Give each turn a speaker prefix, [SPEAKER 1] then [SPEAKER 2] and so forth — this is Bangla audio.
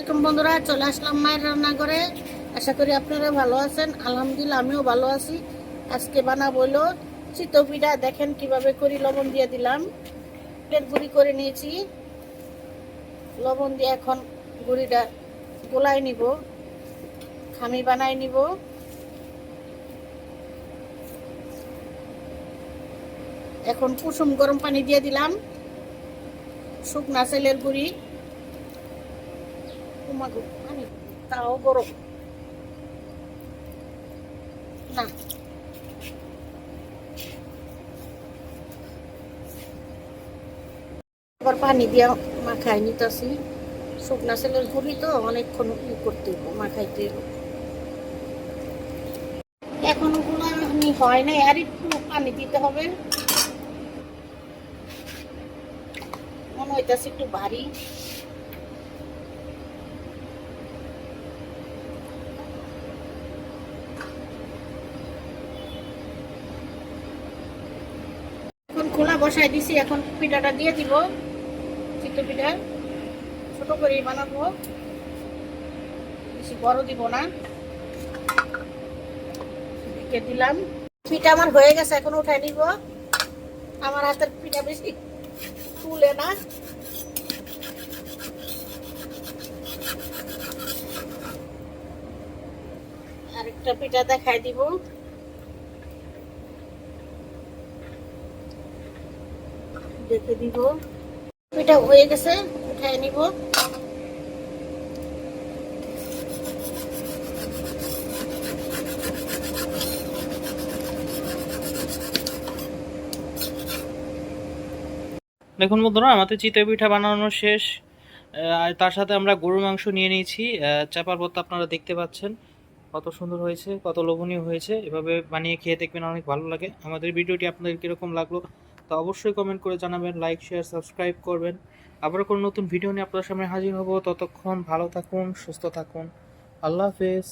[SPEAKER 1] বন্ধুরা, চলে আসলাম মায়ের রান্নাঘরে। আশা করি আপনারা ভালো আছেন। আলহামদুলিল্লাহ, আমিও ভালো আছি। আজকে বানাবো হলো চিতই পিঠা। দেখেন কিভাবে করি। লবণ দিয়ে দিলাম, গুঁড়ি করে নিয়েছি। লবণ দিয়ে এখন গুঁড়িটা গোলাই নিব, খামি বানাই নিব। এখন কুসুম গরম পানি দিয়ে দিলাম, শুকনা চালের গুঁড়ি। পানি তাও গরম না। আবার পানি দিয়ে মাখাই নিতেছি। শুকনা চালের গুঁড়ি তো অনেকক্ষণ করতে মাখাইতে। এখন ওগুলো হয় নাই, আর একটু পানি দিতে হবে। মনে হইতেছে একটু ভারী। এখন খোলা বসাই দিছি। এখন পিঠাটা দিয়ে দিব। চিতই পিঠা ছোট করে বানাবো, বেশি বড় দিব না। দিকে দিলাম। পিঠা আমার হয়ে গেছে, এখন উঠাই নিব। আমার হাতের পিঠা বেশি ফুলে না। আরেকটা পিঠা দেখাই দিব। দেখে দিব। পিঠা হয়ে গেছে, উঠাই নিব।
[SPEAKER 2] দেখুন বন্ধুরা, আমাদের চিতই পিঠা বানানো শেষ। আর তার সাথে আমরা গরুর মাংস নিয়ে নিয়েছি। চাপার ভর্তা আপনারা দেখতে পাচ্ছেন কত সুন্দর হয়েছে, কত লোভনীয় হয়েছে। এভাবে বানিয়ে খেয়ে দেখবেন, অনেক ভালো লাগে। আমাদের ভিডিওটি আপনাদের কীরকম লাগলো তা অবশ্যই কমেন্ট করে জানাবেন। লাইক, শেয়ার, সাবস্ক্রাইব করবেন। আবারও কোনো নতুন ভিডিও নিয়ে আপনাদের সামনে হাজির হব। ততক্ষণ ভালো থাকুন, সুস্থ থাকুন। আল্লাহ হাফেজ।